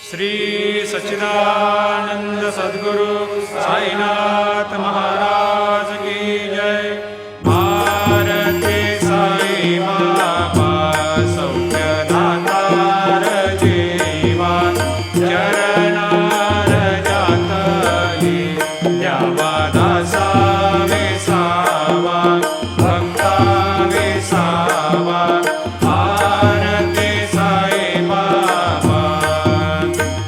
श्री सच्चिदानंद सद्गुरु साईनाथ महाराज की जय। भारती साई बाबा सौख्यदातार जीवा, चरणार जातली द्यावा दासा विसावा, भक्ता विसावा। भारती साई बाबा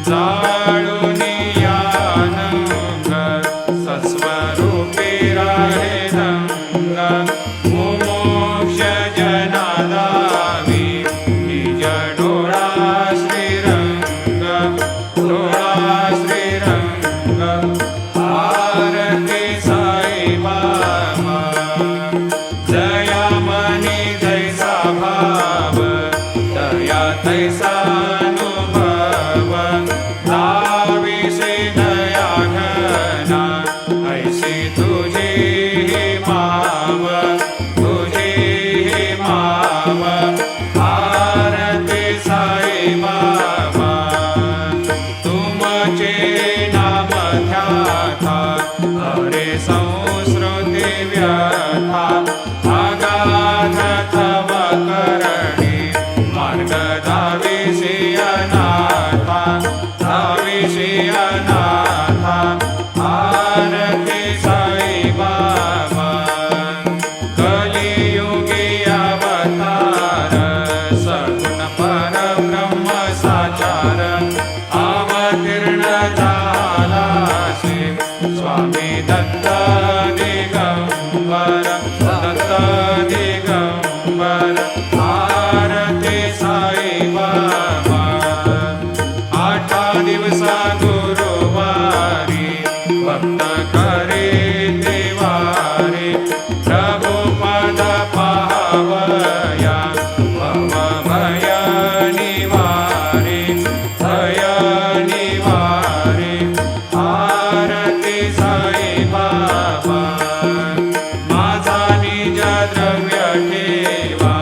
जाळूनी यानंग सस्वरूपी राहे दंग, मुमोक्ष जनादावी निज डोळा श्रीरंग, डोळा श्रीरंग। भारती साई बाबा जया मनी जैसा भाव, दया तैसा अनुभव। दाविसे दया घना ऐसी तुझी ही माव, तुझी ही माव। भारती साई बाबा तुमचे नाम ध्याता, हरे संस्कृती व्यथा। अगाध तव करणी मार्ग दाविसी अनाथा, दाविसी अनाथा। भारती साई बाबा कलियुगी अवतार, सगुण परब्रह्म साचार। अवतीर्ण झालासी स्वामी दत्त दिगंबर, दत्त दिगंबर। भारती साई बाबा 8 दिवसा गुरुवारी भक्त करे देवारे। प्रभु पद पावया भव भय निवारे, भय निवारे। भारती साई बाबा माझा निज द्रव्य ठेवा,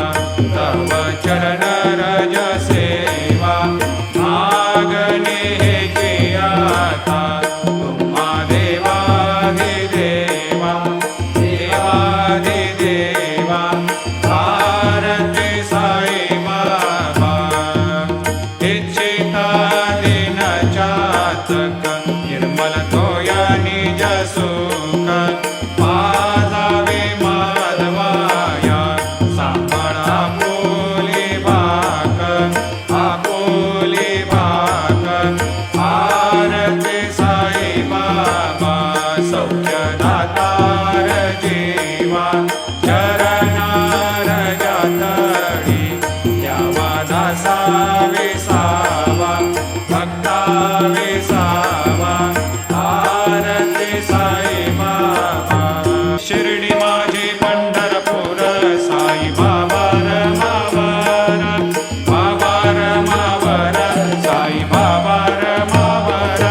तव चरण रज सेवा। मागणे हे कियाता तुम्हा देवाधिदेवा, देवाधिदेवा। भारती साई बाबा इच्छिता दिन चातक, निर्मल तोया निज सुख। पाजावे माधवाया सांभाळा आपुली भाक, आपुली भाक। भारती साई बाबा सौख्यदातार जीवा, चरणार जातली द्यावा दासा विसावा, भक्ता विसावा। भारती साई बाबा शिर्डी माझी पंढरपूर, साई बाबा रमावर, बाबा रमावर। साई बाबा रमावर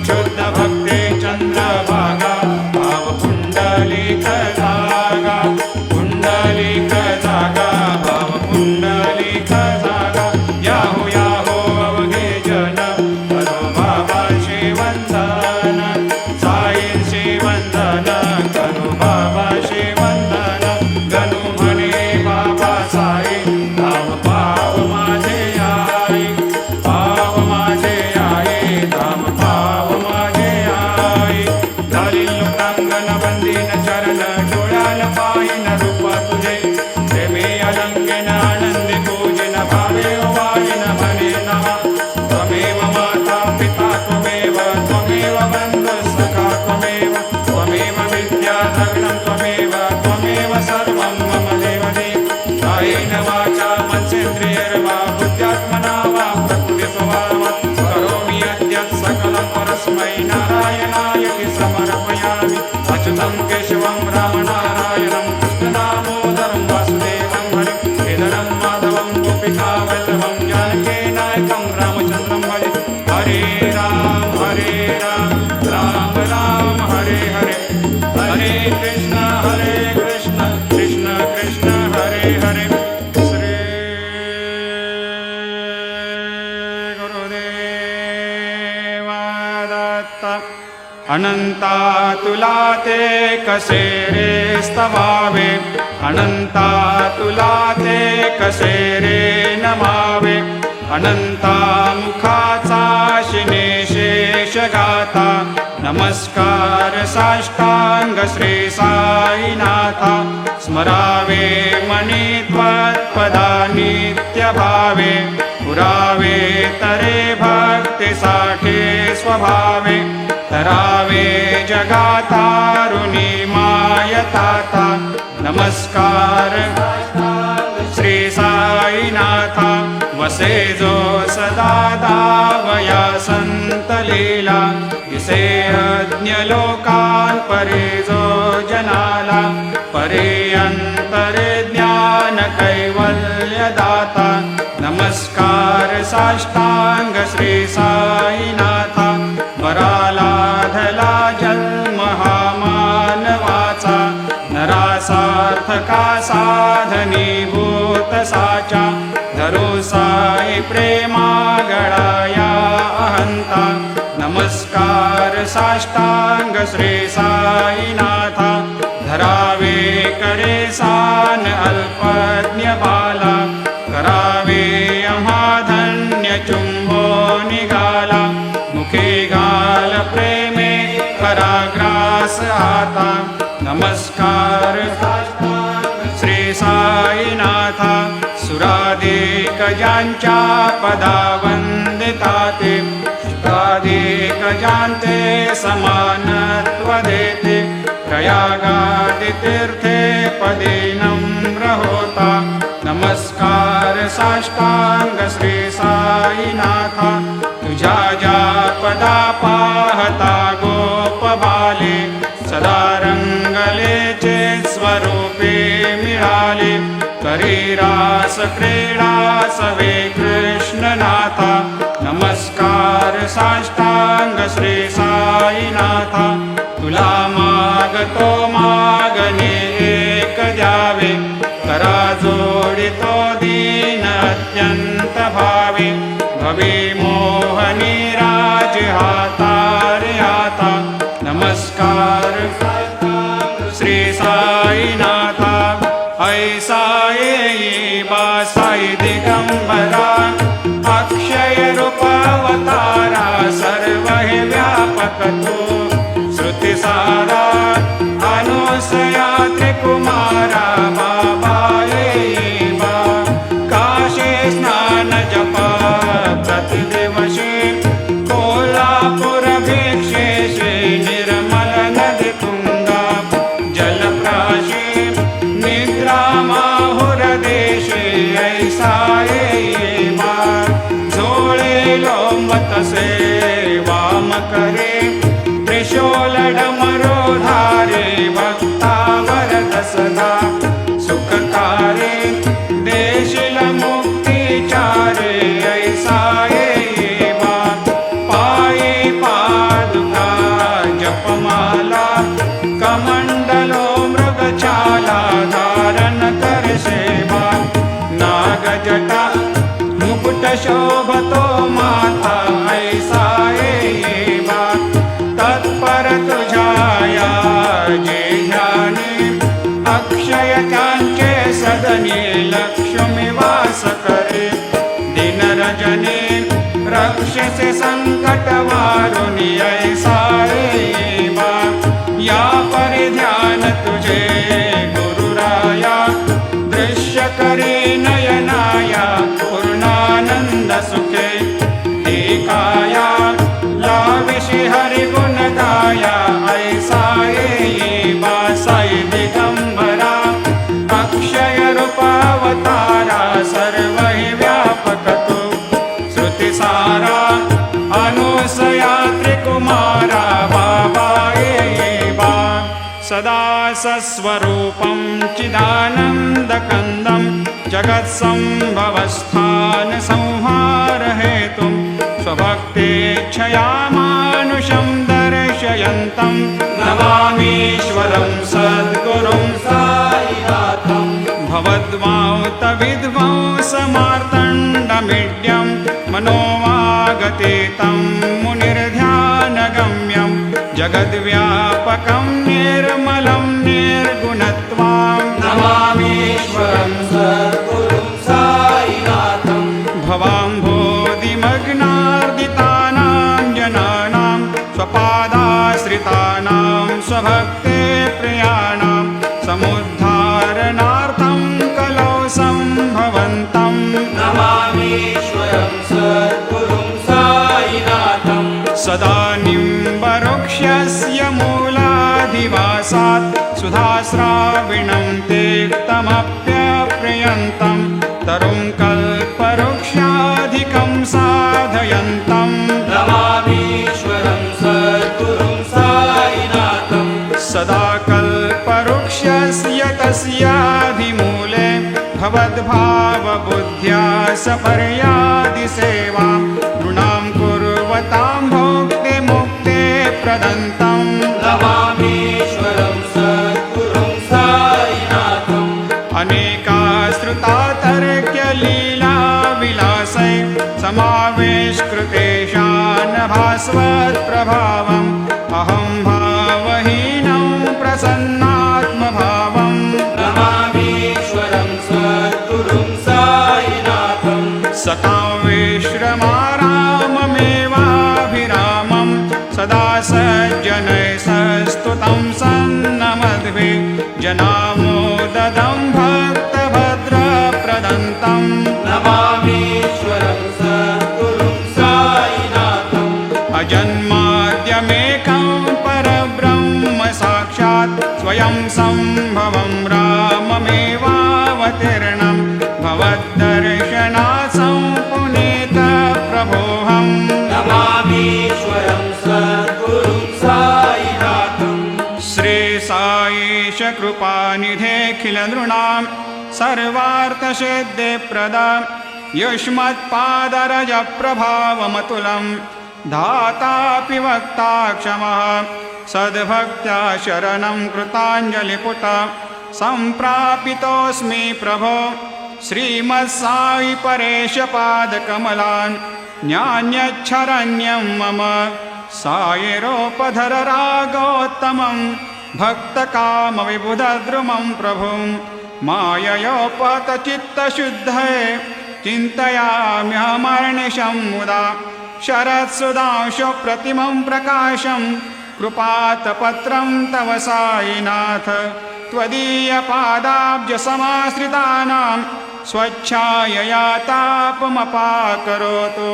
शुद्ध भक्ती चंद्रभागा, भाव पुंडलिक जागा, पुंडलिक जागा, भाव पुंडलिक जागा। याहू या अनंता तुला ते कसे रे स्तवावे, अनंता तुला ते कसे रे नमावे, अनंता मुखाचा शिने शेष गाता, नमस्कार साष्टांग श्री साईनाथा, स्मरावे मनी त्वत्पदा नित्य भावे, पुरावे तरे भक्ती साठे स्वभावे, तरावे जगातारुणी मायताता, नमस्कार श्री साईनाथा, वसे जो सदा दावया संत लीला, दिसे अज्ञ लोकान परे जो जनाला, परे अंतरे ज्ञान कैवल्य दाता, नमस्कार साष्टांग श्री साईनाथा, वराला धला जन्म हा मानवाचा, नरासार्थका साधनीभूत साचा, धरो साई प्रेमा गळाया अहंता, नमस्कार साष्टांग श्री साईनाथा, धरावे करे सान अल्पज्ञ बाला, करावे आम्हा धन्य चुंबो निघाला, मुखे घाल प्रेमे पराग्रास आता, नमस्कार श्री साईनाथा, सुराधिक ज्यांच्या पदा वंदिता ते, शुकाधिक ज्यांते समानत्व देते, प्रयागादि तीर्थे पदे नम्र होता, नमस्कार साष्टांग श्री साईनाथा, तुझ्या ज्या पदा पाहता गोप बाले, सदा रंगलेचे स्वरूपे मिळाले, करी रास क्रीडा सवे कृष्णनाथा, नमस्कार साष्टांग श्री साईनाथा, तुला मागतो मागणे एक द्यावे, करा जोडितो दीन अत्यंत भावे, भवी मोहनी राज हातारे आता, नमस्कार श्री साईनाथा, ऐसा येई बा साई दिगंबरा, अक्षय रूपावतारा, सर्व हे व्यापक तो, श्रुतिसारा अनुसया त्रिकुमारा, बाबा येई बा, काशी स्नान जप प्रतिदिवशी, कोल्हापूर भिक्षेशी, निर्मल नदी तुंगा जलप्राशी, निद्रा माहुर देशे, ऐसा येई बा, झोळे लोंबत से वाम करे, त्रिशूल डमरो धारे, भक्तावर दसदा सुखकारे, देशिल मुक्तिचारे, ऐसा येई बा, पायी पादुका जपमाला, कमंडलो मृगछाला, धारण कर सेवा, नागजटा मुकुट शोभतो माथा, ऐसा येई बा, तत्पर तुझाया जे ध्यानी, अक्षय त्यांचे सदनी, लक्ष्मी वास करे, दिन रजनी रक्षसे संकट वारुणी, ऐसा येई बा, या परिध्यान तुझे गुरुराया, दृश्य करी नयनाया, पूर्णानंद सुखे एकाया, लाविषि हरि गुण गाया, ऐसा येई बा, साई दिगंबरा, अक्षय रूपावतारा, सर्व हि व्यापक तो, श्रुतिसारा अनुसया त्रिकुमारा, बाबा येई बा, सदा सस्वरूपं चिदानन्दकन्दं, जगत्सम्भवस्थान संहार हेतुं, स्वभक्तेच्छया मानुषं दर्शयन्तं, नमामीश्वरं सद्गुरुं साईनाथं, भवद्वांतविध्वंसमार्तण्डमीड्यं, मनोवागते तं मुनिर्ध्यानगम्यं, स्वभक्ते प्रियाणां समुद्धारणार्थं कलौ सम्भवन्तं नमामीश्वरं सद्गुरुं साईनाथं सदा निम्बवृक्षस्य मूलाधिवासात् सुधास्राविणं तीक्तमप्यप्रियन्तं तरुं कल्पवृक्षाधिकं साधयन्तं नमामीश्वरं सद्गुरुं साईनाथं सदा कल्पवृक्षस्य तस्याधिमूले भवद्भावबुद्ध्या सपर्यादिसेवां नृणां कुर्वतां भोक्तिमुक्ते प्रदन्तं नमामीश्वरं सद्गुरुं साईनाथं अनेकाश्रुता तर्क्यलीलाविलासै समावेशकृतेशान् भास्वत्प्रभावम् अहं भावहीनं प्रसन्नात्मभावम् नमामीश्वरं सद्गुरुं साईनाथं सतां विश्रमाराममेवाभिरामं सदा सज्जनैः सस्तुतं सन्नमद्भिः जनामोददं भक्तभद्रप्रदन्तं नमामीश्वरं सद्गुरुं साईनाथं अजन्माद्यमेकं परब्रह्म साक्षात् स्वयं सम्भवं राममेवावतीर्णं भवद्दर्शनात् सम्पुनीतप्रभोऽहम् नमामीश्वरं सद्गुरुं साईनाथं श्रीसाईश कृपानिधेऽखिलनृणां सर्वार्थसिद्धिप्रदा युष्मत्पादरजप्रभावमतुलं धातापि वक्ता क्षमः सद्भक्त्या शरणं कृताञ्जलिपुट सम्प्रापितोऽस्मि प्रभो श्रीमत्साई परेशपादकमलान् न्यान्यच्छरण्यं मम सायिरोपधर रागोत्तमं भक्तकामविबुधद्रुमं प्रभुं माययोपतचित्तशुद्धये चिन्तयाम्यहमर्निशं मुदा शरत्सुधांशुप्रतिमं प्रकाशं कृपातपत्रं तव साईनाथ त्वदीयपादाब्जसमाश्रितानां स्वच्छायया तापमपाकरोतु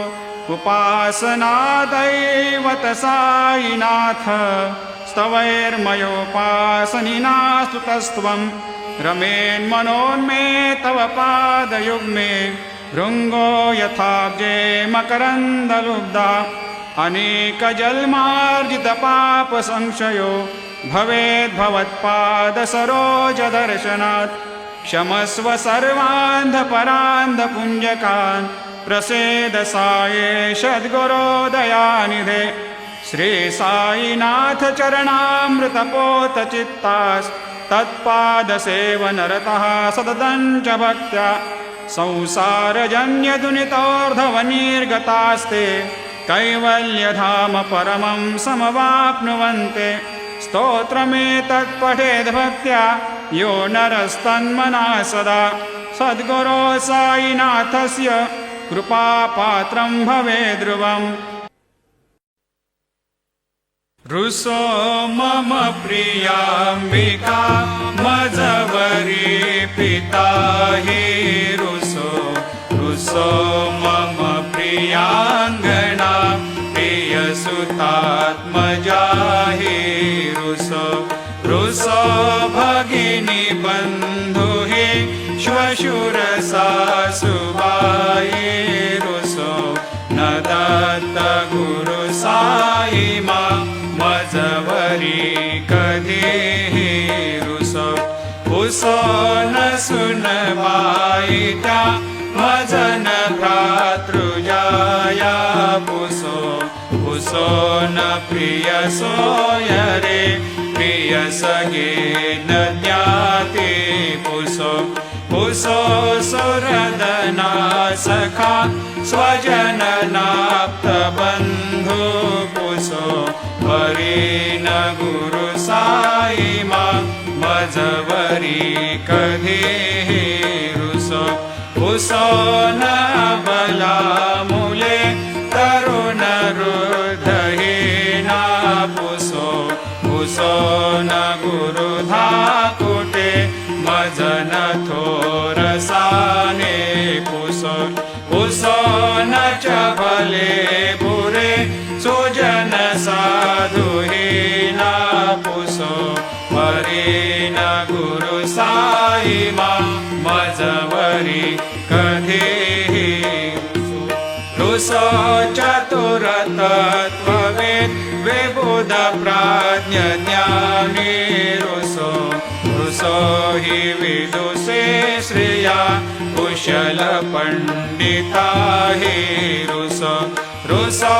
उपासनादैवत साईनाथ स्तवैर्मयोपासनिना स्तुतस्त्वं रमेन्मनोन्मे तव पादयुग्मे भृङ्गो यथाब्जे मकरन्दलुब्धा अनेकजन्मार्जितपापसंशयो भवेद्भवत्पादसरोजदर्शनात् क्षमस्व सर्वान्धपरान्धपुञ्जकान् प्रसेद साये सद्गुरोदयानिधे श्रीसाईनाथ चरणामृतपोतचित्तास्तत्पादसेवनरतः सततं च भक्त्या संसारजन्यदुनितोर्धवनिर्गतास्ते कैवल्यधाम परमं समवाप्नुवन्ते स्तोत्रमेतत्पठेद्भक्त्या यो नरस्तन्मनः सदा सद्गुरो साईनाथस्य कृपापात्रं भवेद्ध्रुवम् रुसो मम प्रियाम्बिका मजवरी पिता हि रुसो रुसो मम प्रियाङ्गना प्रियसुतात्मजा हि रुसो रुसो भगिनी बन्धु हि श्वशुरसासुबाई रुसो न दत्त गुरु साई मा मजवरी कधी रुसो उसो न सुनबाई त्या मजन भ्रातृजाया पुसो उसो न प्रिय सोयरे प्रिय सगे न ज्ञाते पुसो पुसो सुरदना सखा स्वजननाप्त बन्धु पुसो हरि न गुरु साई मा मजवरी कधी रुसो उसो न बला मुले तरुण रुद्धहीना पुसो उसो मजन थोरसाने पुसो पुसो न च भले बुरे सुजन साधुहीना पुसो परीन गुरु साई मा मजवरी कधीही रुसो चतुर तत्ववेद विबुध प्राज्ञ ज्ञानी रुसो रुसो हि विदुषे श्रिया कुशल पंडिता हि रुसो रुसो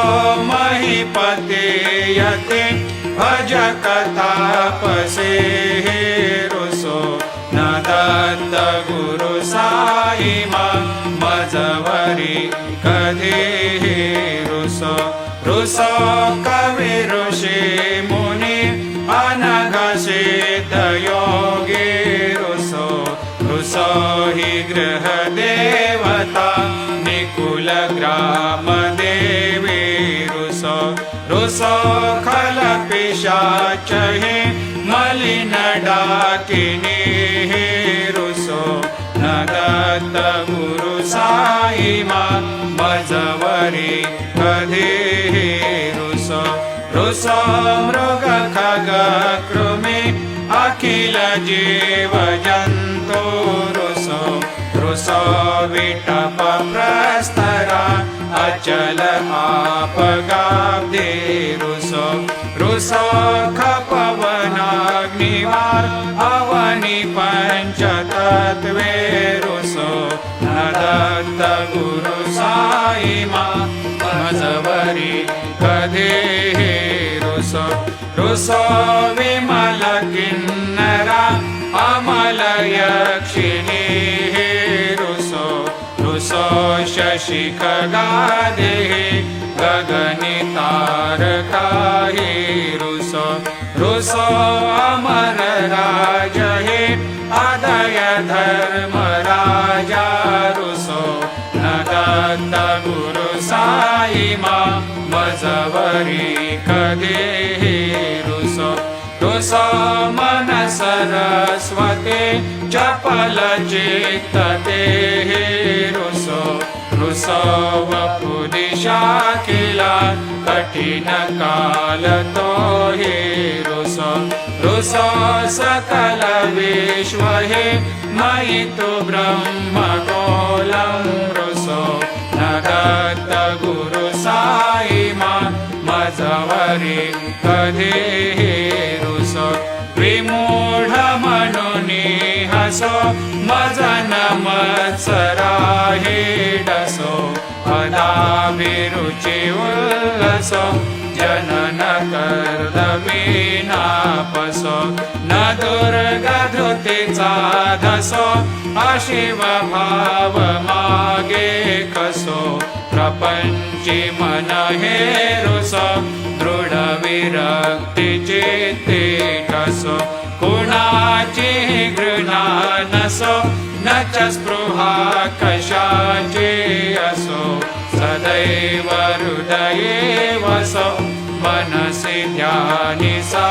महीपते यते भजक तापसे रुसो न दत्त गुरु साई मा मजवरी कधीही रुसो रुसो कवि ऋषि मुनि अनघ सिद्ध योगी रुसो रुसो हि गृह देवता निकुल ग्राम देवी रुसो रुसो खल पिशाच हि मलिन डाकिनी रुसो न दत्त गुरु साई मा मजवरी कधीही रुसो रुसो मृग खग कृमि अखिल जीव जंतु रुसो रुसो विटप प्रस्तरा अचल आपगाब्धे रुसो रुसो खपवनाग्निवार अवनि पंचतत्वे रुसो न दत्त गुरु साई मा मजवरी कधीही रुसो रुसो विमल किन्नरा अमल यक्षिणी रुसो रुसो शशि खगादे गगनि तारका रुसो रुसो अमर राज हे अदय धर्म राजा रुसो न दत्त गुरु साई मा मजवरी कधीही रुसो रुसो मन सरस्वती चपल चित्त ते रुसो रुसो वपुदिशा किला कठिन काल तो हे रुसो रुसो सकल विश्व हे मयि तु ब्रह्म गोलम रुसो न दत्त गुरु साई मा मजवरी कधीही रुसो विमूढ मनुनी हसो मजन मत्सरा हि डसो पदाभिरुचि उल्लसो जनन कर्दमीनापसो न दुर्गधृतीचा धसो अशिव भाव मागे कसो प्रपंची मन हे रुसो दृढ विरक्ती चित्ते कसो कुणाची घृणा नसो न च स्पृहा कशाची असो सदैव हृदये वसो मनसि ध्यानि सा